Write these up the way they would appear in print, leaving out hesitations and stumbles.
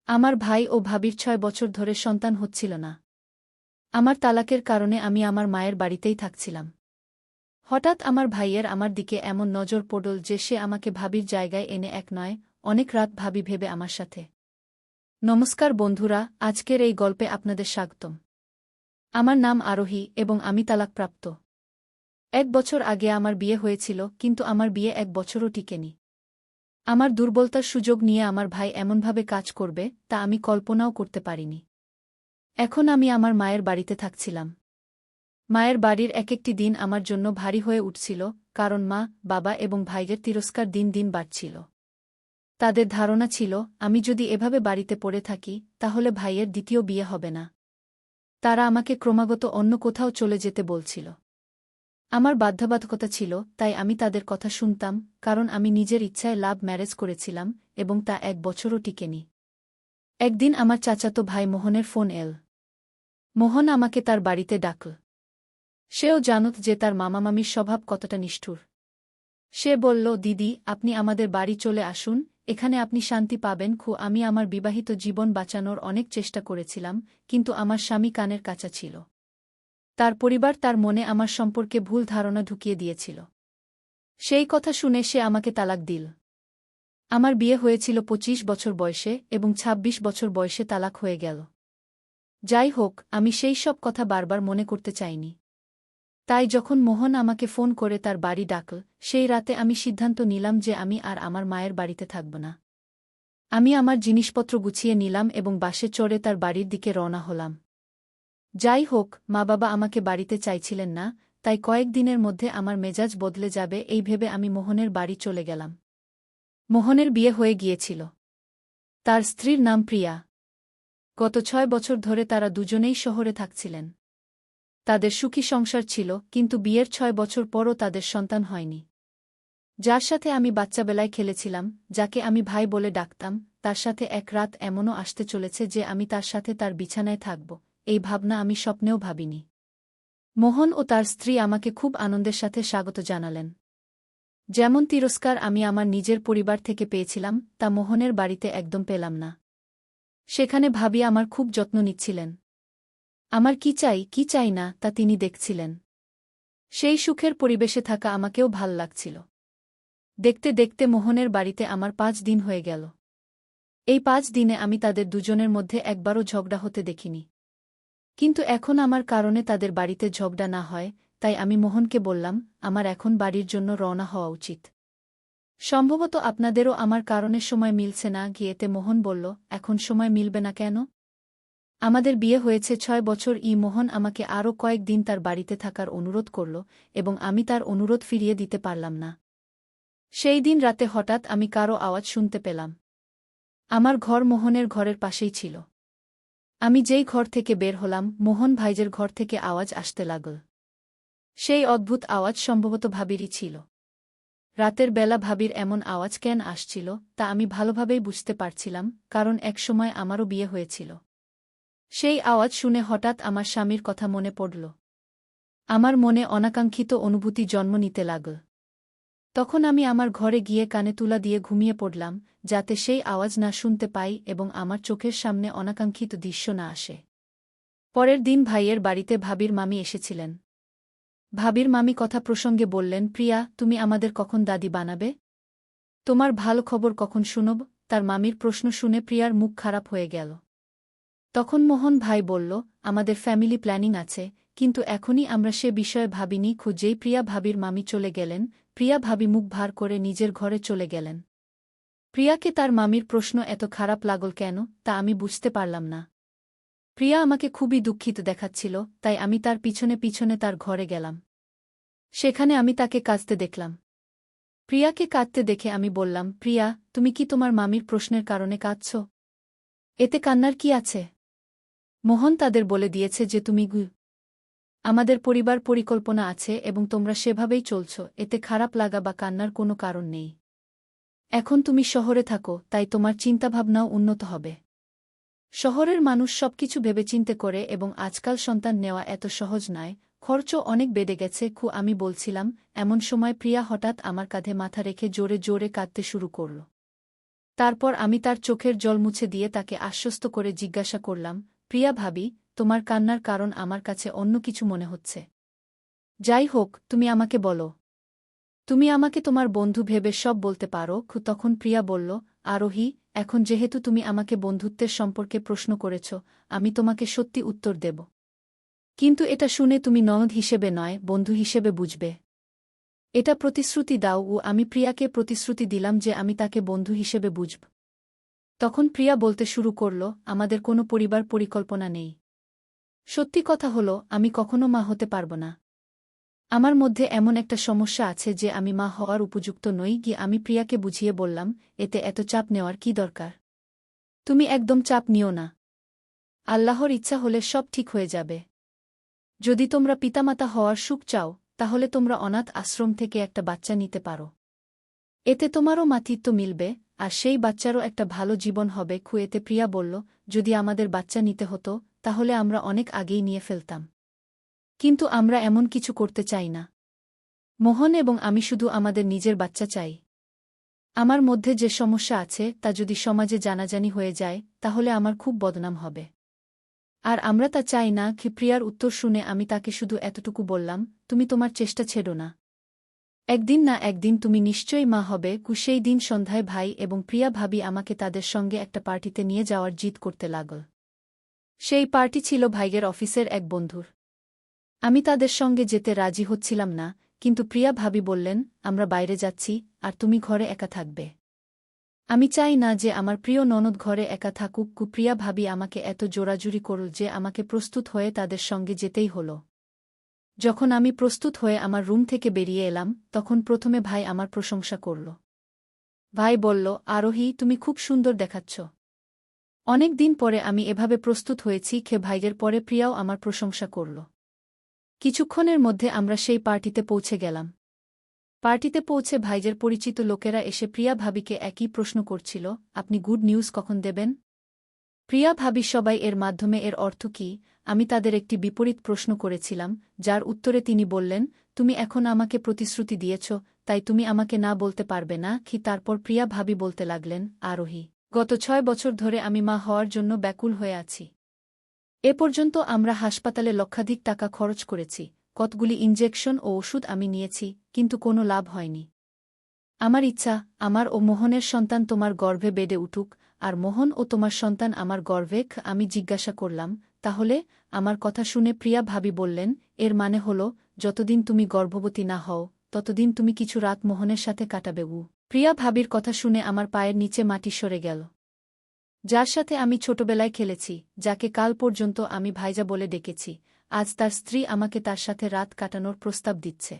আমার ভাই ও ভাবির ৬ বছর ধরে সন্তান হচ্ছিল না। আমার তালাকের কারণে আমি আমার মায়ের বাড়িতেই থাকছিলাম। হঠাৎ আমার ভাইয়ের আমার দিকে এমন নজর পড়ল যে সে আমাকে ভাবির জায়গায় এনে এক নয় অনেক রাত ভাবি ভেবে আমার সাথে। নমস্কার বন্ধুরা, আজকের এই গল্পে আপনাদের স্বাগতম। আমার নাম আরোহী এবং আমি তালাকপ্রাপ্ত। ১ বছর আগে আমার বিয়ে হয়েছিল, কিন্তু আমার বিয়ে ১ বছরও টিকেনি। আমার দুর্বলতার সুযোগ নিয়ে আমার ভাই এমনভাবে কাজ করবে তা আমি কল্পনাও করতে পারিনি। এখন আমি আমার মায়ের বাড়িতে থাকছিলাম। মায়ের বাড়ির এক-একটি দিন আমার জন্য ভারী হয়ে উঠছিল, কারণ মা, বাবা এবং ভাইয়ের তিরস্কার দিন দিন বাড়ছিল। তাদের ধারণা ছিল, আমি যদি এভাবে বাড়িতে পড়ে থাকি তাহলে ভাইয়ের দ্বিতীয় বিয়ে হবে না। তারা আমাকে ক্রমাগত অন্য কোথাও চলে যেতে বলছিল। আমার বাধ্যবাধকতা ছিল, তাই আমি তাদের কথা শুনতাম, কারণ আমি নিজের ইচ্ছায় লাভ ম্যারেজ করেছিলাম এবং তা ১ বছরও টিকেনি। একদিন আমার চাচাতো ভাই মোহনের ফোন এল। মোহন আমাকে তার বাড়িতে ডাকল। সেও জানত যে তার মামামামির স্বভাব কতটা নিষ্ঠুর। সে বলল, দিদি, আপনি আমাদের বাড়ি চলে আসুন, এখানে আপনি শান্তি পাবেন। আমি আমার বিবাহিত জীবন বাঁচানোর অনেক চেষ্টা করেছিলাম, কিন্তু আমার স্বামী কানের কাছা ছিল। তার পরিবার তার মনে আমার সম্পর্কে ভুল ধারণা ঢুকিয়ে দিয়েছিল। সেই কথা শুনে সে আমাকে তালাক দিল। আমার বিয়ে হয়েছিল ২৫ বছর বয়সে এবং ২৬ বছর বয়সে তালাক হয়ে গেল। যাই হোক, আমি সেই সব কথা বারবার মনে করতে চাইনি। তাই যখন মোহন আমাকে ফোন করে তার বাড়ি ডাকল, সেই রাতে আমি সিদ্ধান্ত নিলাম যে আমি আর আমার মায়ের বাড়িতে থাকব না। আমি আমার জিনিসপত্র গুছিয়ে নিলাম এবং বাসে চড়ে তার বাড়ির দিকে রওনা হলাম। যাই হোক, মা বাবা আমাকে বাড়িতে চাইছিলেন না, তাই কয়েকদিনের মধ্যে আমার মেজাজ বদলে যাবে এই ভেবে আমি মোহনের বাড়ি চলে গেলাম। মোহনের বিয়ে হয়ে গিয়েছিল। তার স্ত্রীর নাম প্রিয়া। গত ৬ বছর ধরে তারা দুজনেই শহরে থাকছিলেন। তাদের সুখী সংসার ছিল, কিন্তু বিয়ের ৬ বছর পরও তাদের সন্তান হয়নি। যার সাথে আমি বাচ্চাবেলায় খেলেছিলাম, যাকে আমি ভাই বলে ডাকতাম, তার সাথে এক রাত এমনও আসতে চলেছে যে আমি তার সাথে তার বিছানায় থাকব, এই ভাবনা আমি স্বপ্নেও ভাবিনি। মোহন ও তার স্ত্রী আমাকে খুব আনন্দের সাথে স্বাগত জানালেন। যেমন তিরস্কার আমি আমার নিজের পরিবার থেকে পেয়েছিলাম, তা মোহনের বাড়িতে একদম পেলাম না। সেখানে ভাবি আমার খুব যত্ন নিচ্ছিলেন। আমার কি চাই কি চাই না তা তিনি দেখছিলেন। সেই সুখের পরিবেশে থাকা আমাকেও ভাল লাগছিল। দেখতে দেখতে মোহনের বাড়িতে আমার ৫ দিন হয়ে গেল। এই ৫ দিনে আমি তাদের দুজনের মধ্যে একবারও ঝগড়া হতে দেখিনি। কিন্তু এখন আমার কারণে তাদের বাড়িতে ঝগড়া না হয়, তাই আমি মোহনকে বললাম, আমার এখন বাড়ির জন্য রওনা হওয়া উচিত। সম্ভবত আপনাদেরও আমার কারণে সময় মিলছে না গিয়েতে। মোহন বলল, এখন সময় মিলবে না কেন? আমাদের বিয়ে হয়েছে ৬ বছর। মোহন আমাকে আরও কয়েক দিন তার বাড়িতে থাকার অনুরোধ করল এবং আমি তার অনুরোধ ফিরিয়ে দিতে পারলাম না। সেই দিন রাতে হঠাৎ আমি কারও আওয়াজ শুনতে পেলাম। আমার ঘর মোহনের ঘরের পাশেই ছিল। আমি যেই ঘর থেকে বের হলাম, মোহন ভাইজের ঘর থেকে আওয়াজ আসতে লাগল। সেই অদ্ভুত আওয়াজ সম্ভবত ভাবিরই ছিল। রাতের বেলা ভাবির এমন আওয়াজ কেন আসছিল তা আমি ভালোভাবেই বুঝতে পারছিলাম, কারণ একসময় আমারও বিয়ে হয়েছিল। সেই আওয়াজ শুনে হঠাৎ আমার স্বামীর কথা মনে পড়ল। আমার মনে অনাকাঙ্ক্ষিত অনুভূতি জন্ম নিতে লাগল। তখন আমি আমার ঘরে গিয়ে কানে তুলা দিয়ে ঘুমিয়ে পড়লাম, যাতে সেই আওয়াজ না শুনতে পাই এবং আমার চোখের সামনে অনাকাঙ্ক্ষিত দৃশ্য না আসে। পরের দিন ভাইয়ের বাড়িতে ভাবির মামি এসেছিলেন। ভাবির মামি কথা প্রসঙ্গে বললেন, প্রিয়া, তুমি আমাদের কখন দাদি বানাবে? তোমার ভালো খবর কখন শুনব? তার মামির প্রশ্ন শুনে প্রিয়ার মুখ খারাপ হয়ে গেল। তখন মোহন ভাই বলল, আমাদের ফ্যামিলি প্ল্যানিং আছে, কিন্তু এখনই আমরা সে বিষয়ে ভাবিনি। যেই প্রিয়া ভাবির মামি চলে গেলেন, প্রিয়া ভাবি মুখ ভার করে নিজের ঘরে চলে গেলেন। প্রিয়াকে তার মামির প্রশ্ন এত খারাপ লাগল কেন তা আমি বুঝতে পারলাম না। প্রিয়া আমাকে খুবই দুঃখিত দেখাচ্ছিল, তাই আমি তার পিছনে পিছনে তার ঘরে গেলাম। সেখানে আমি তাকে কাঁদতে দেখলাম। প্রিয়াকে কাঁদতে দেখে আমি বললাম, প্রিয়া, তুমি কি তোমার মামির প্রশ্নের কারণে কাঁদছ? এতে কান্নার কি আছে? মোহন তাদের বলে দিয়েছে যে তুমি আমাদের পরিবার পরিকল্পনা আছে এবং তোমরা সেভাবেই চলছ, এতে খারাপ লাগা বা কান্নার কোনো কারণ নেই। এখন তুমি শহরে থাকো, তাই তোমার চিন্তাভাবনাও উন্নত হবে। শহরের মানুষ সবকিছু ভেবেচিন্তে করে এবং আজকাল সন্তান নেওয়া এত সহজ নয়, খরচও অনেক বেড়ে গেছে। আমি বলছিলাম, এমন সময় প্রিয়া হঠাৎ আমার কাঁধে মাথা রেখে জোরে জোরে কাঁদতে শুরু করল। তারপর আমি তার চোখের জল মুছে দিয়ে তাকে আশ্বস্ত করে জিজ্ঞাসা করলাম, প্রিয়া ভাবি, তোমার কান্নার কারণ আমার কাছে অন্য কিছু মনে হচ্ছে। যাই হোক, তুমি আমাকে বলো। তুমি আমাকে তোমার বন্ধু ভেবে সব বলতে পারো। তখন প্রিয়া বলল, আরোহী, এখন যেহেতু তুমি আমাকে বন্ধুত্বের সম্পর্কে প্রশ্ন করেছ, আমি তোমাকে সত্যি উত্তর দেব। কিন্তু এটা শুনে তুমি ননদ হিসেবে নয়, বন্ধু হিসেবে বুঝবে। এটা প্রতিশ্রুতি দাও। ও আমি প্রিয়াকে প্রতিশ্রুতি দিলাম যে আমি তাকে বন্ধু হিসেবে বুঝব। তখন প্রিয়া বলতে শুরু করল, আমাদের কোনো পরিবার পরিকল্পনা নেই। সত্যি কথা হলো, আমি কখনো মা হতে পারব না। আমার মধ্যে এমন একটা সমস্যা আছে যে আমি মা হওয়ার উপযুক্ত নই। আমি প্রিয়াকে বুঝিয়ে বললাম, এতে এত চাপ নেওয়ার কি দরকার? তুমি একদম চাপ নিও না। আল্লাহর ইচ্ছা হলে সব ঠিক হয়ে যাবে। যদি তোমরা পিতামাতা হওয়ার সুখ চাও, তাহলে তোমরা অনাথ আশ্রম থেকে একটা বাচ্চা নিতে পারো। এতে তোমারও মাতৃত্ব মিলবে, আর সেই বাচ্চারও একটা ভালো জীবন হবে। এতে প্রিয়া বলল, যদি আমাদের বাচ্চা নিতে হতো, তাহলে আমরা অনেক আগেই নিয়ে ফেলতাম। কিন্তু আমরা এমন কিছু করতে চাই না। মোহন এবং আমি শুধু আমাদের নিজের বাচ্চা চাই। আমার মধ্যে যে সমস্যা আছে তা যদি সমাজে জানাজানি হয়ে যায়, তাহলে আমার খুব বদনাম হবে। আর আমরা তা চাই না। প্রিয়ার উত্তর শুনে আমি তাকে শুধু এতটুকু বললাম, তুমি তোমার চেষ্টা ছেড়ো না। একদিন না একদিন তুমি নিশ্চয়ই মা হবে। সেই দিন সন্ধ্যায় ভাই এবং প্রিয়া ভাবি আমাকে তাদের সঙ্গে একটা পার্টিতে নিয়ে যাওয়ার জিদ করতে লাগল। সেই পার্টি ছিল ভাইয়ের অফিসের এক বন্ধুর। আমি তাদের সঙ্গে যেতে রাজি হচ্ছিলাম না, কিন্তু প্রিয়া ভাবি বললেন, আমরা বাইরে যাচ্ছি, আর তুমি ঘরে একা থাকবে। আমি চাই না যে আমার প্রিয় ননদ ঘরে একা থাকুক। প্রিয়া ভাবি আমাকে এত জোরাজুরি করল যে আমাকে প্রস্তুত হয়ে তাদের সঙ্গে যেতেই হল। যখন আমি প্রস্তুত হয়ে আমার রুম থেকে বেরিয়ে এলাম, তখন প্রথমে ভাই আমার প্রশংসা করল। ভাই বলল, আরোহী, তুমি খুব সুন্দর দেখাচ্ছ। অনেক দিন পরে আমি এভাবে প্রস্তুত হয়েছি। ভাইয়ের পরে প্রিয়াও আমার প্রশংসা করল। কিছুক্ষণের মধ্যে আমরা সেই পার্টিতে পৌঁছে গেলাম। পার্টিতে পৌঁছে ভাইয়ের পরিচিত লোকেরা এসে প্রিয়া ভাবিকে একই প্রশ্ন করছিল, আপনি গুড নিউজ কখন দেবেন? প্রিয়া ভাবি সবাই এর মাধ্যমে এর অর্থ কী? আমি তাদের একটি বিপরীত প্রশ্ন করেছিলাম, যার উত্তরে তিনি বললেন, তুমি এখন আমাকে প্রতিশ্রুতি দিয়েছ, তাই তুমি আমাকে না বলতে পারবে না। তারপর প্রিয়া ভাবি বলতে লাগলেন, আরোহী, গত 6 বছর ধরে আমি মা হওয়ার জন্য ব্যাকুল হয়ে আছি। এ পর্যন্ত আমরা হাসপাতালে লক্ষাধিক টাকা খরচ করেছি, কতগুলি ইনজেকশন ও ওষুধ আমি নিয়েছি, কিন্তু কোনো লাভ হয়নি। আমার ইচ্ছা, আমার ও মোহনের সন্তান তোমার গর্ভে বেড়ে উঠুক, আর মোহন ও তোমার সন্তান আমার গর্ভে। আমি জিজ্ঞাসা করলাম, তাহলে? আমার কথা শুনে প্রিয়া ভাবি বললেন, এর মানে হল, যতদিন তুমি গর্ভবতী না হও, ততদিন তুমি কিছু রাত মোহনের সাথে কাটাবে। প্রিয়া ভাবির কথা শুনে আমার পায়ের নিচে মাটি সরে গেল। যার সাথে আমি ছোটবেলায় খেলেছি, যাকে কাল পর্যন্ত আমি ভাইজা বলে ডেকেছি, আজ তার স্ত্রী আমাকে তার সাথে রাত কাটানোর প্রস্তাব দিচ্ছে।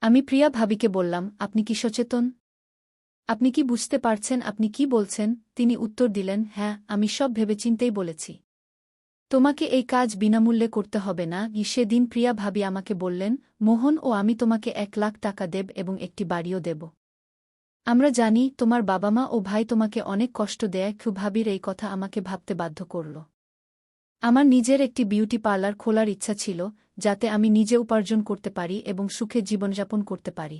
আমি প্রিয়া ভাবিকে বললাম, আপনি কি সচেতন? আপনি কি বুঝতে পারছেন আপনি কি বলছেন? তিনি উত্তর দিলেন, হ্যাঁ, আমি সব ভেবেচিন্তেই বলেছি। তোমাকে এই কাজ বিনামূল্যে করতে হবে না। সেদিন প্রিয়া ভাবি আমাকে বললেন, মোহন ও আমি তোমাকে 1 লাখ টাকা দেব এবং একটি বাড়িও দেব। আমরা জানি তোমার বাবা মা ও ভাই তোমাকে অনেক কষ্ট দেয়। ভাবির এই কথা আমাকে ভাবতে বাধ্য করল। আমার নিজের একটি বিউটি পার্লার খোলার ইচ্ছা ছিল, যাতে আমি নিজে উপার্জন করতে পারি এবং সুখে জীবনযাপন করতে পারি।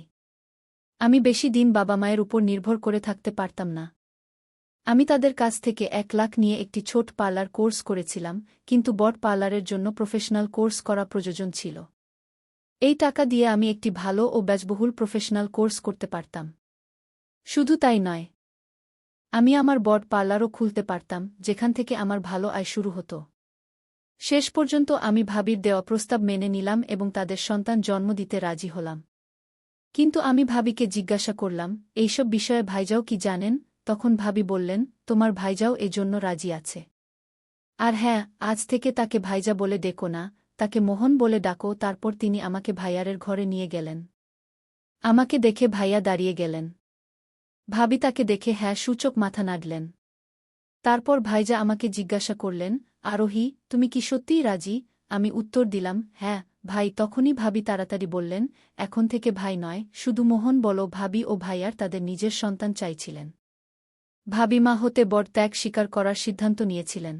আমি বেশি দিন বাবা মায়ের উপর নির্ভর করে থাকতে পারতাম না। আমি তাদের কাছ থেকে 1 লাখ নিয়ে একটি ছোট পার্লার কোর্স করেছিলাম, কিন্তু বড় পার্লারের জন্য প্রফেশনাল কোর্স করা প্রয়োজন ছিল। এই টাকা দিয়ে আমি একটি ভালো ও ব্যয়বহুল প্রফেশনাল কোর্স করতে পারতাম। শুধু তাই নয়, আমি আমার বড় পার্লারও খুলতে পারতাম, যেখান থেকে আমার ভালো আয় শুরু হতো। শেষ পর্যন্ত আমি ভাবির দেওয়া প্রস্তাব মেনে নিলাম এবং তাদের সন্তান জন্ম দিতে রাজি হলাম। কিন্তু আমি ভাবিকে জিজ্ঞাসা করলাম, এইসব বিষয়ে ভাইজাও কি জানেন? তখন ভাবি বললেন, তোমার ভাইজাও এজন্য রাজি আছে। আর হ্যাঁ, আজ থেকে তাকে ভাইজা বলে ডেকো না, তাকে মোহন বলে ডাকো। তারপর তিনি আমাকে ভাইয়ারের ঘরে নিয়ে গেলেন। আমাকে দেখে ভাইয়া দাঁড়িয়ে গেলেন। ভাবি তাকে দেখে হ্যাঁ সূচক মাথা নাড়লেন। তারপর ভাইজা আমাকে জিজ্ঞাসা করলেন, আরোহী, তুমি কি সত্যিই রাজি? আমি উত্তর দিলাম, হ্যাঁ ভাই। তখনই ভাবি তাড়াতাড়ি বললেন, এখন থেকে ভাই নয়, শুধু মোহন বলো। ভাবি ও ভাইয়ার তাদের নিজের সন্তান চাইছিলেন। ভাবি মা হতে বড় ত্যাগ স্বীকার করার সিদ্ধান্ত নিয়েছিলেন।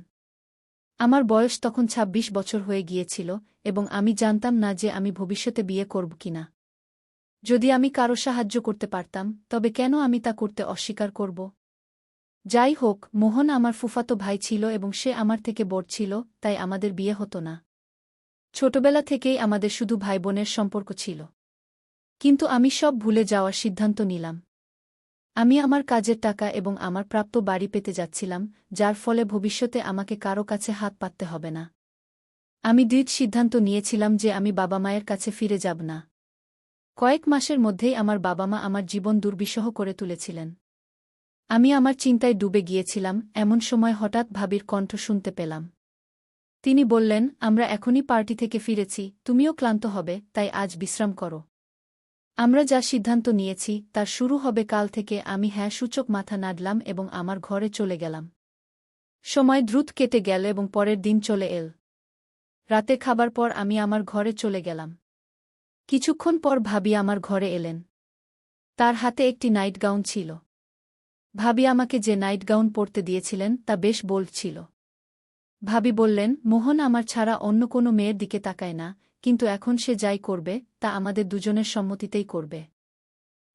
আমার বয়স তখন ২৬ বছর হয়ে গিয়েছিল, এবং আমি জানতাম না যে আমি ভবিষ্যতে বিয়ে করব কিনা। যদি আমি কারো সাহায্য করতে পারতাম, তবে কেন আমি তা করতে অস্বীকার করব? যাই হোক, মোহন আমার ফুফাতো ভাই ছিল এবং সে আমার থেকে বড় ছিল, তাই আমাদের বিয়ে হতো না। ছোটবেলা থেকেই আমাদের শুধু ভাইবোনের সম্পর্ক ছিল। কিন্তু আমি সব ভুলে যাওয়ার সিদ্ধান্ত নিলাম। আমি আমার কাজের টাকা এবং আমার প্রাপ্য বাড়ি পেতে যাচ্ছিলাম, যার ফলে ভবিষ্যতে আমাকে কারো কাছে হাত পাততে হবে না। আমি দৃঢ় সিদ্ধান্ত নিয়েছিলাম যে আমি বাবা মায়ের কাছে ফিরে যাব না। কয়েক মাসের মধ্যেই আমার বাবা মা আমার জীবন দুর্বিষহ করে তুলেছিলেন। আমি আমার চিন্তায় ডুবে গিয়েছিলাম, এমন সময় হঠাৎ ভাবির কণ্ঠ শুনতে পেলাম। তিনি বললেন, আমরা এখনই পার্টি থেকে ফিরেছি, তুমিও ক্লান্ত হবে, তাই আজ বিশ্রাম করো। আমরা যা সিদ্ধান্ত নিয়েছি তার শুরু হবে কাল থেকে। আমি হ্যাঁ সূচক মাথা নাড়লাম এবং আমার ঘরে চলে গেলাম। সময় দ্রুত কেটে গেল এবং পরের দিন চলে এল। রাতে খাবার পর আমি আমার ঘরে চলে গেলাম। কিছুক্ষণ পর ভাবি আমার ঘরে এলেন। তার হাতে একটি নাইট গাউন ছিল। ভাবি আমাকে যে নাইট গাউন পরতে দিয়েছিলেন তা বেশ বোল্ড ছিল। ভাবি বললেন, মোহন আমার ছাড়া অন্য কোনো মেয়ের দিকে তাকায় না, কিন্তু এখন সে যাই করবে তা আমাদের দুজনের সম্মতিতেই করবে।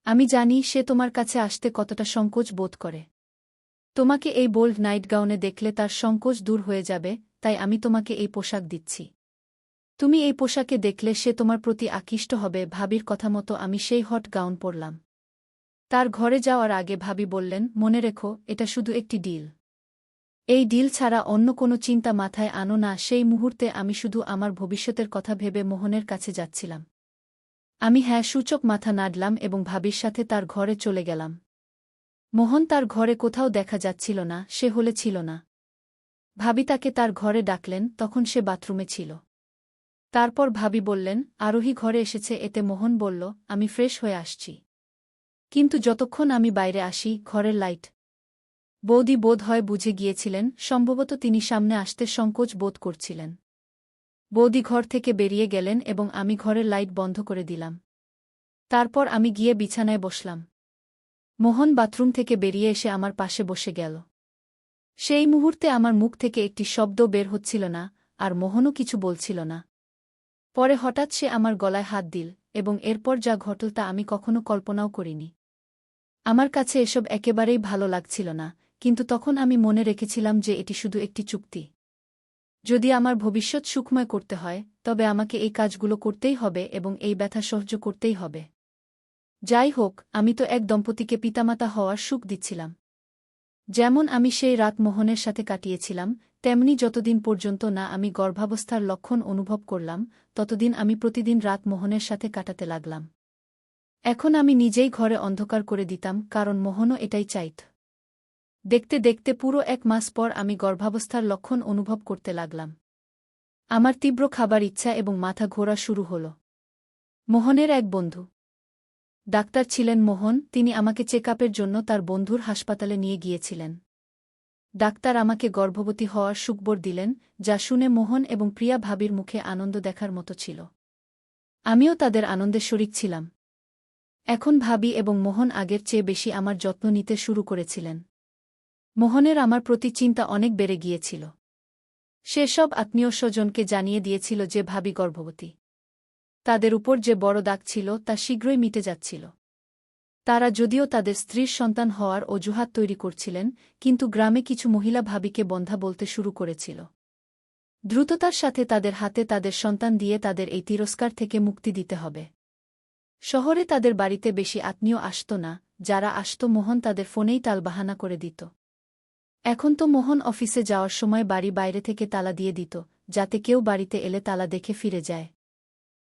আমি জানি সে তোমার কাছে আসতে কতটা সংকোচ বোধ করে। তোমাকে এই বোল্ড নাইট গাউনে দেখলে তার সংকোচ দূর হয়ে যাবে, তাই আমি তোমাকে এই পোশাক দিচ্ছি। তুমি এই পোশাকে দেখলে সে তোমার প্রতি আকৃষ্ট হবে। ভাবির কথা মতো আমি সেই হট গাউন পরলাম। তার ঘরে যাওয়ার আগে ভাবি বললেন, মনে রেখো, এটা শুধু একটি ডিল। এই ডিল ছাড়া অন্য কোনো চিন্তা মাথায় আনো না। সেই মুহূর্তে আমি শুধু আমার ভবিষ্যতের কথা ভেবে মোহনের কাছে যাচ্ছিলাম। আমি হ্যাঁ সূচক মাথা নাড়লাম এবং ভাবির সাথে তার ঘরে চলে গেলাম। মোহন তার ঘরে কোথাও দেখা যাচ্ছিল না, সে হলে ছিল না। ভাবি তাকে তার ঘরে ডাকলেন, তখন সে বাথরুমে ছিল। তারপর ভাবি বললেন, আরোহী ঘরে এসেছে। এতে মোহন বলল, আমি ফ্রেশ হয়ে আসছি। কিন্তু যতক্ষণ আমি বাইরে আসি, ঘরের লাইট। বৌদি বোধ হয় বুঝে গিয়েছিলেন, সম্ভবত তিনি সামনে আসতে সংকোচ বোধ করছিলেন। বৌদি ঘর থেকে বেরিয়ে গেলেন এবং আমি ঘরের লাইট বন্ধ করে দিলাম। তারপর আমি গিয়ে বিছানায় বসলাম। মোহন বাথরুম থেকে বেরিয়ে এসে আমার পাশে বসে গেল। সেই মুহূর্তে আমার মুখ থেকে একটি শব্দ বের হচ্ছিল না, আর মোহনও কিছু বলছিল না। পরে হঠাৎ সে আমার গলায় হাত দিল, এবং এরপর যা ঘটল তা আমি কখনো কল্পনাও করিনি। আমার কাছে এসব একেবারেই ভালো লাগছিল না, কিন্তু তখন আমি মনে রেখেছিলাম যে এটি শুধু একটি চুক্তি। যদি আমার ভবিষ্যৎ সুখময় করতে হয়, তবে আমাকে এই কাজগুলো করতেই হবে এবং এই ব্যথা সহ্য করতেই হবে। যাই হোক, আমি তো এক দম্পতিকে পিতামাতা হওয়ার সুখ দিচ্ছিলাম। যেমন আমি সেই রাত মোহনের সাথে কাটিয়েছিলাম, তেমনি যতদিন পর্যন্ত না আমি গর্ভাবস্থার লক্ষণ অনুভব করলাম, ততদিন আমি প্রতিদিন রাত মোহনের সাথে কাটাতে লাগলাম। এখন আমি নিজেই ঘরে অন্ধকার করে দিতাম, কারণ মোহনও এটাই চাইত। দেখতে দেখতে পুরো 1 মাস পর আমি গর্ভাবস্থার লক্ষণ অনুভব করতে লাগলাম। আমার তীব্র খাবার ইচ্ছা এবং মাথা ঘোরা শুরু হল। মোহনের এক বন্ধু ডাক্তার ছিলেন মোহন, তিনি আমাকে চেকআপের জন্য তার বন্ধুর হাসপাতালে নিয়ে গিয়েছিলেন। ডাক্তার আমাকে গর্ভবতী হওয়ার সুখবর দিলেন, যা শুনে মোহন এবং প্রিয়া ভাবির মুখে আনন্দ দেখার মতো ছিল। আমিও তাদের আনন্দে শরিক ছিলাম। এখন ভাবি এবং মোহন আগের চেয়ে বেশি আমার যত্ন নিতে শুরু করেছিলেন। মোহনের আমার প্রতি চিন্তা অনেক বেড়ে গিয়েছিল। সে সব আত্মীয় স্বজনকে জানিয়ে দিয়েছিল যে ভাবি গর্ভবতী। তাদের উপর যে বড় দাগ ছিল তা শীঘ্রই মিটে যাচ্ছিল। তারা যদিও তাদের স্ত্রীর সন্তান হওয়ার অজুহাত তৈরি করছিলেন, কিন্তু গ্রামে কিছু মহিলা ভাবিকে বন্ধা বলতে শুরু করেছিল। দ্রুততার সাথে তাদের হাতে তাদের সন্তান দিয়ে তাদের এই তিরস্কার থেকে মুক্তি দিতে হবে। শহরে তাদের বাড়িতে বেশি আত্মীয় আসত না, যারা আসত মোহন তাদের ফোনেই টালবাহানা করে দিত। এখন তো মোহন অফিসে যাওয়ার সময় বাড়ি বাইরে থেকে তালা দিয়ে দিত, যাতে কেউ বাড়িতে এলে তালা দেখে ফিরে যায়।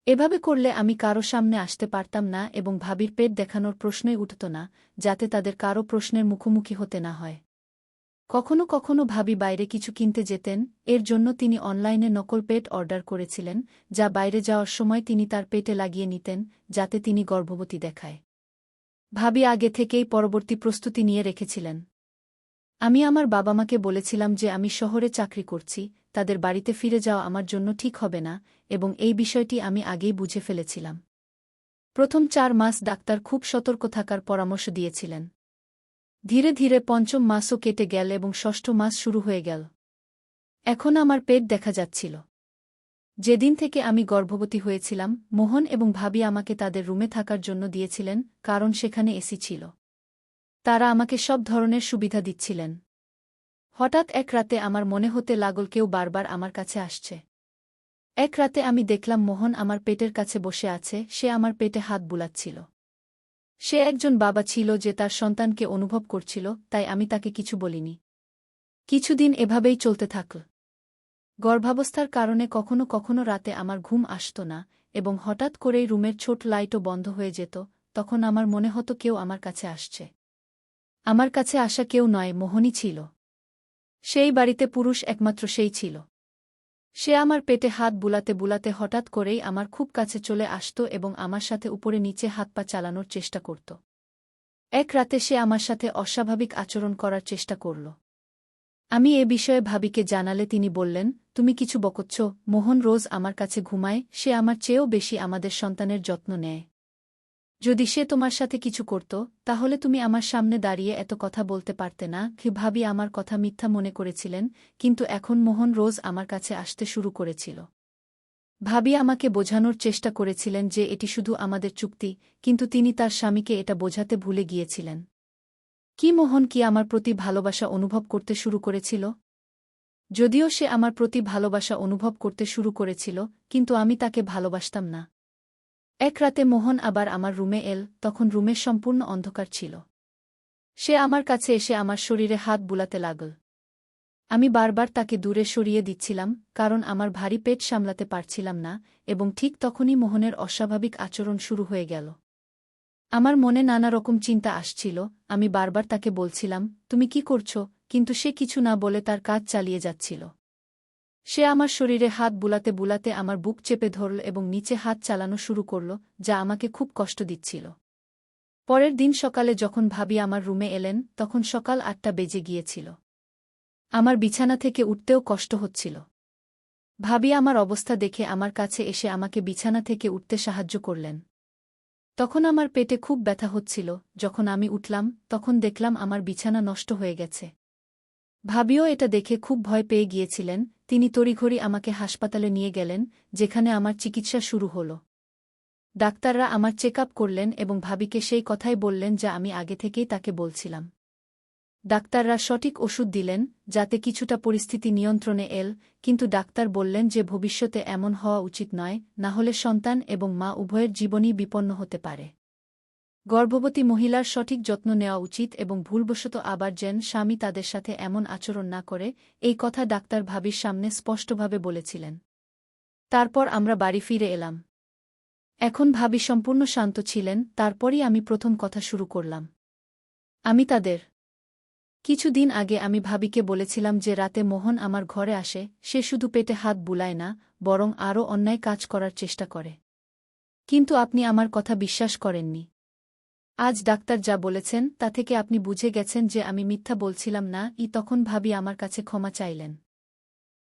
এভাবে করলে আমি কারো সামনে আসতে পারতাম না এবং ভাবির পেট দেখানোর প্রশ্নই উঠত না, যাতে তাদের কারো প্রশ্নের মুখোমুখি হতে না হয়। কখনো কখনো ভাবি বাইরে কিছু কিনতে যেতেন, এর জন্য তিনি অনলাইনে নকল পেট অর্ডার করেছিলেন, যা বাইরে যাওয়ার সময় তিনি তার পেটে লাগিয়ে নিতেন, যাতে তিনি গর্ভবতী দেখায়। ভাবি আগে থেকেই পরবর্তী প্রস্তুতি নিয়ে রেখেছিলেন। আমি আমার বাবা মাকে বলেছিলাম যে আমি শহরে চাকরি করছি, তাদের বাড়িতে ফিরে যাওয়া আমার জন্য ঠিক হবে না, এবং এই বিষয়টি আমি আগেই বুঝে ফেলেছিলাম। প্রথম 4 মাস ডাক্তার খুব সতর্ক থাকার পরামর্শ দিয়েছিলেন। ধীরে ধীরে 5ম মাসও কেটে গেল এবং 6ষ্ঠ মাস শুরু হয়ে গেল। এখন আমার পেট দেখা যাচ্ছিল। যেদিন থেকে আমি গর্ভবতী হয়েছিলাম, মোহন এবং ভাবি আমাকে তাদের রুমে থাকার জন্য দিয়েছিলেন, কারণ সেখানে এসি ছিল। তারা আমাকে সব ধরনের সুবিধা দিচ্ছিলেন। হঠাৎ এক রাতে আমার মনে হতে লাগল কেউ বারবার আমার কাছে আসছে। এক রাতে আমি দেখলাম মোহন আমার পেটের কাছে বসে আছে, সে আমার পেটে হাত বুলাচ্ছিল। সে একজন বাবা ছিল যে তার সন্তানকে অনুভব করছিল, তাই আমি তাকে কিছু বলিনি। কিছুদিন এভাবেই চলতে থাকল। গর্ভাবস্থার কারণে কখনো কখনো রাতে আমার ঘুম আসত না, এবং হঠাৎ করেই রুমের ছোট লাইটও বন্ধ হয়ে যেত। তখন আমার মনে হতো কেউ আমার কাছে আসছে। আমার কাছে আসা কেউ নয়, মোহনই ছিল। সেই বাড়িতে পুরুষ একমাত্র সেই ছিল। সে আমার পেটে হাত বুলাতে বুলাতে হঠাৎ করেই আমার খুব কাছে চলে আসত এবং আমার সাথে উপরে নিচে হাত পা চালানোর চেষ্টা করত। এক রাতে সে আমার সাথে অস্বাভাবিক আচরণ করার চেষ্টা করল। আমি এ বিষয়ে ভাবিকে জানালে তিনি বললেন, তুমি কিছু বকচ্ছ? মোহন রোজ আমার কাছে ঘুমায়, সে আমার চেয়েও বেশি আমাদের সন্তানের যত্ন নেয়। যদি সে তোমার সাথে কিছু করত, তাহলে তুমি আমার সামনে দাঁড়িয়ে এত কথা বলতে পারতে না। ভাবি আমার কথা মিথ্যা মনে করেছিলেন, কিন্তু এখন মোহন রোজ আমার কাছে আসতে শুরু করেছিল। ভাবি আমাকে বোঝানোর চেষ্টা করেছিলেন যে এটি শুধু আমাদের চুক্তি, কিন্তু তিনি তার স্বামীকে এটা বোঝাতে ভুলে গিয়েছিলেন। কি মোহন কি আমার প্রতি ভালোবাসা অনুভব করতে শুরু করেছিল? যদিও সে আমার প্রতি ভালোবাসা অনুভব করতে শুরু করেছিল, কিন্তু আমি তাকে ভালোবাসতাম না। এক রাতে মোহন আবার আমার রুমে এল, তখন রুমে সম্পূর্ণ অন্ধকার ছিল। সে আমার কাছে এসে আমার শরীরে হাত বুলাতে লাগল। আমি বারবার তাকে দূরে সরিয়ে দিচ্ছিলাম, কারণ আমার ভারী পেট সামলাতে পারছিলাম না, এবং ঠিক তখনই মোহনের অস্বাভাবিক আচরণ শুরু হয়ে গেল। আমার মনে নানা রকম চিন্তা আসছিল। আমি বারবার তাকে বলছিলাম, তুমি কি করছ? কিন্তু সে কিছু না বলে তার কাজ চালিয়ে যাচ্ছিল। সে আমার শরীরে হাত বুলাতে বুলাতে আমার বুক চেপে ধরল এবং নিচে হাত চালানো শুরু করল, যা আমাকে খুব কষ্ট দিচ্ছিল। পরের দিন সকালে যখন ভাবি আমার রুমে এলেন, তখন সকাল ৮টা বেজে গিয়েছিল। আমার বিছানা থেকে উঠতেও কষ্ট হচ্ছিল। ভাবি আমার অবস্থা দেখে আমার কাছে এসে আমাকে বিছানা থেকে উঠতে সাহায্য করলেন। তখন আমার পেটে খুব ব্যথা হচ্ছিল। যখন আমি উঠলাম, তখন দেখলাম আমার বিছানা নষ্ট হয়ে গেছে। ভাবিও এটা দেখে খুব ভয় পেয়ে গিয়েছিলেন। তিনি তড়িঘড়ি আমাকে হাসপাতালে নিয়ে গেলেন, যেখানে আমার চিকিৎসা শুরু হল। ডাক্তাররা আমার চেক আপ করলেন এবং ভাবিকে সেই কথাই বললেন যা আমি আগে থেকেই তাকে বলছিলাম। ডাক্তাররা সঠিক ওষুধ দিলেন, যাতে কিছুটা পরিস্থিতি নিয়ন্ত্রণে এল, কিন্তু ডাক্তার বললেন যে ভবিষ্যতে এমন হওয়া উচিত নয়, না হলে সন্তান এবং মা উভয়ের জীবনই বিপন্ন হতে পারে। গর্ভবতী মহিলার সঠিক যত্ন নেওয়া উচিত এবং ভুলবশত আবার যেন স্বামী তাদের সাথে এমন আচরণ না করে, এই কথা ডাক্তার ভাবির সামনে স্পষ্টভাবে বলেছিলেন। তারপর আমরা বাড়ি ফিরে এলাম। এখন ভাবি সম্পূর্ণ শান্ত ছিলেন। তারপরই আমি প্রথম কথা শুরু করলাম। আমি তাদের কিছুদিন আগে আমি ভাবিকে বলেছিলাম যে রাতে মোহন আমার ঘরে আসে, সে শুধু পেটে হাত বুলায় না, বরং আরও অন্যায় কাজ করার চেষ্টা করে। কিন্তু আপনি আমার কথা বিশ্বাস করেননি। আজ ডাক্তার যা বলেছেন তা থেকে আপনি বুঝে গেছেন যে আমি মিথ্যা বলছিলাম না। তখন ভাবি আমার কাছে ক্ষমা চাইলেন।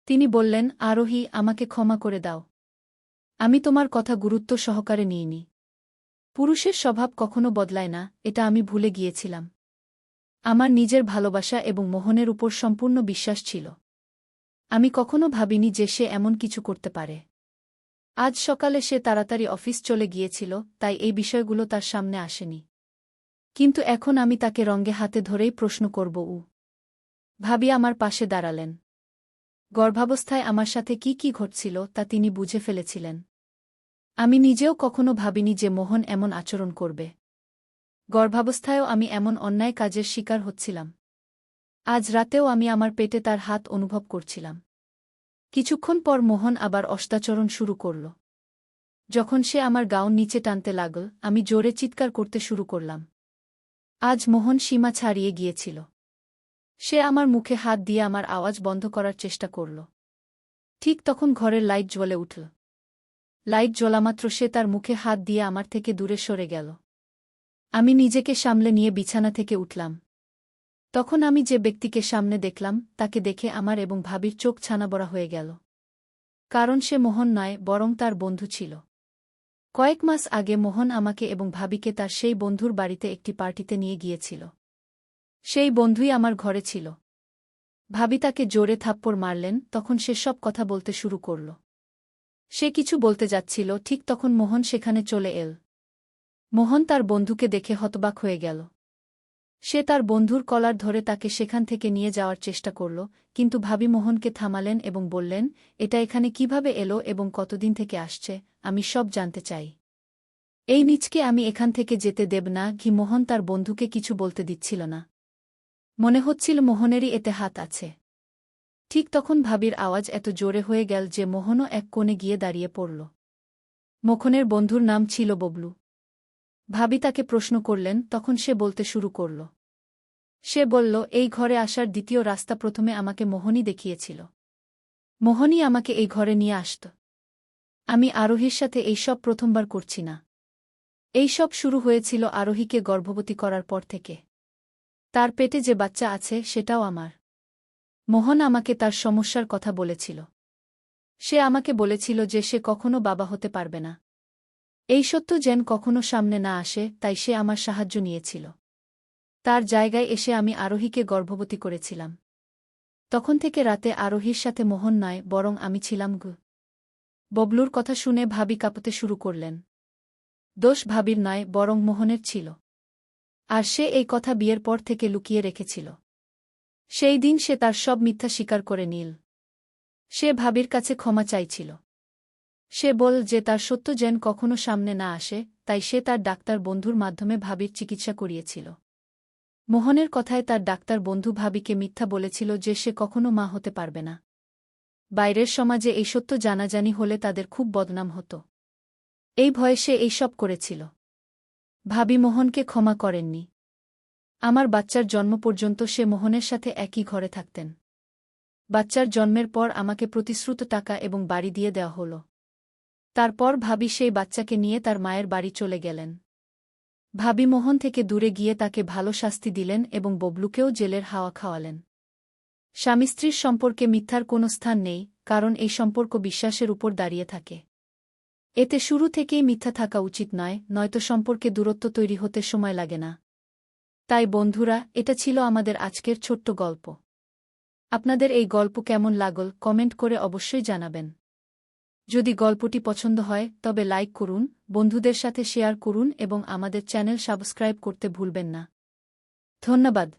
তিনি বললেন, আরোহী, আমাকে ক্ষমা করে দাও। আমি তোমার কথা গুরুত্ব সহকারে নিইনি। পুরুষের স্বভাব কখনো বদলায় না, এটা আমি ভুলে গিয়েছিলাম। আমার নিজের ভালোবাসা এবং মোহনের উপর সম্পূর্ণ বিশ্বাস ছিল। আমি কখনো ভাবিনি যে সে এমন কিছু করতে পারে। আজ সকালে সে তাড়াতাড়ি অফিস চলে গিয়েছিল, তাই এই বিষয়গুলো তার সামনে আসেনি। কিন্তু এখন আমি তাকে রঙে হাতে ধরেই প্রশ্ন করব। ভাবি আমার পাশে দাঁড়ালেন। গর্ভাবস্থায় আমার সাথে কি কি ঘটছিল তা তিনি বুঝে ফেলেছিলেন। আমি নিজেও কখনো ভাবিনি যে মোহন এমন আচরণ করবে। গর্ভাবস্থায়ও আমি এমন অন্যায় কাজের শিকার হচ্ছিলাম। আজ রাতেও আমি আমার পেটে তার হাত অনুভব করছিলাম। কিছুক্ষণ পর মোহন আবার অস্তাচরণ শুরু করল। যখন সে আমার গাউন নিচে টানতে লাগল, আমি জোরে চিৎকার করতে শুরু করলাম। আজ মোহন সীমা ছাড়িয়ে গিয়েছিল। সে আমার মুখে হাত দিয়ে আমার আওয়াজ বন্ধ করার চেষ্টা করল। ঠিক তখন ঘরের লাইট জ্বলে উঠল। লাইট জ্বলামাত্র সে তার মুখে হাত দিয়ে আমার থেকে দূরে সরে গেল। আমি নিজেকে সামলে নিয়ে বিছানা থেকে উঠলাম। তখন আমি যে ব্যক্তিকে সামনে দেখলাম, তাকে দেখে আমার এবং ভাবির চোখ ছানাবড়া হয়ে গেল। কারণ সে মোহন নয়, বরং তার বন্ধু ছিল। কয়েক মাস আগে মোহন আমাকে এবং ভাবিকে তার সেই বন্ধুর বাড়িতে একটি পার্টিতে নিয়ে গিয়েছিল। সেই বন্ধুই আমার ঘরে ছিল। ভাবি তাকে জোরে থাপ্পড় মারলেন, তখন সে সব কথা বলতে শুরু করল। সে কিছু বলতে যাচ্ছিল, ঠিক তখন মোহন সেখানে চলে এল। মোহন তার বন্ধুকে দেখে হতবাক হয়ে গেল। সে তার বন্ধুর কলার ধরে তাকে সেখান থেকে নিয়ে যাওয়ার চেষ্টা করল, কিন্তু ভাবি মোহনকে থামালেন এবং বললেন, এটা এখানে কিভাবে এলো এবং কতদিন থেকে আসছে, আমি সব জানতে চাই। এই নিচকে আমি এখান থেকে যেতে দেব না। মোহন তার বন্ধুকে কিছু বলতে দিচ্ছিল না। মনে হচ্ছিল মোহনেরই এতে হাত আছে। ঠিক তখন ভাবির আওয়াজ এত জোরে হয়ে গেল যে মোহনও এক কোণে গিয়ে দাঁড়িয়ে পড়ল। মোহনের বন্ধুর নাম ছিল ববলু। ভাবি তাকে প্রশ্ন করলেন, তখন সে বলতে শুরু করল। সে বলল, এই ঘরে আসার দ্বিতীয় রাস্তা প্রথমে আমাকে মোহনই দেখিয়েছিল। মোহনই আমাকে এই ঘরে নিয়ে আসত। আমি আরোহীর সাথে এই সব প্রথমবার করছি না। এই সব শুরু হয়েছিল আরোহীকে গর্ভবতী করার পর থেকে। তার পেটে যে বাচ্চা আছে সেটাও আমার। মোহন আমাকে তার সমস্যার কথা বলেছিল। সে আমাকে বলেছিল যে সে কখনো বাবা হতে পারবে না। এই সত্য যেন কখনো সামনে না আসে, তাই সে আমার সাহায্য নিয়েছিল। তার জায়গায় এসে আমি আরোহীকে গর্ভবতী করেছিলাম। তখন থেকে রাতে আরোহীর সাথে মোহন নয়, বরং আমি ছিলাম। ববলুর কথা শুনে ভাবি কাঁপতে শুরু করলেন। দোষ ভাবির নয়, বরং মোহনের ছিল। আর সে এই কথা বিয়ের পর থেকে লুকিয়ে রেখেছিল। সেই দিন সে তার সব মিথ্যা স্বীকার করে নিল। সে ভাবির কাছে ক্ষমা চাইছিল। সে বল যে তার সত্য যেন কখনো সামনে না আসে, তাই সে তার ডাক্তার বন্ধুর মাধ্যমে ভাবির চিকিৎসা করিয়েছিল। মোহনের কথায় তার ডাক্তার বন্ধু ভাবিকে মিথ্যা বলেছিল যে সে কখনো মা হতে পারবে না। বাইরের সমাজে এই সত্য জানাজানি হলে তাদের খুব বদনাম হতো। এই ভয়ে সে এইসব করেছিল। ভাবি মোহনকে ক্ষমা করেননি। আমার বাচ্চার জন্ম পর্যন্ত সে মোহনের সাথে একই ঘরে থাকতেন। বাচ্চার জন্মের পর আমাকে প্রতিশ্রুত টাকা এবং বাড়ি দিয়ে দেওয়া হল। তারপর ভাবি সেই বাচ্চাকে নিয়ে তার মায়ের বাড়ি চলে গেলেন। ভাবি মোহন থেকে দূরে গিয়ে তাকে ভালো শাস্তি দিলেন এবং ববলুকেও জেলের হাওয়া খাওয়ালেন। স্বামী স্ত্রীর সম্পর্কে মিথ্যার কোনো স্থান নেই, কারণ এই সম্পর্ক বিশ্বাসের উপর দাঁড়িয়ে থাকে। এতে শুরু থেকেই মিথ্যা থাকা উচিত নয়, নয়তো সম্পর্কে দূরত্ব তৈরি হতে সময় লাগে না। তাই বন্ধুরা, এটা ছিল আমাদের আজকের ছোট্ট গল্প। আপনাদের এই গল্প কেমন লাগল কমেন্ট করে অবশ্যই জানাবেন। যদি গল্পটি পছন্দ হয় তবে লাইক করুন, বন্ধুদের সাথে শেয়ার করুন এবং আমাদের চ্যানেল সাবস্ক্রাইব করতে ভুলবেন না। ধন্যবাদ।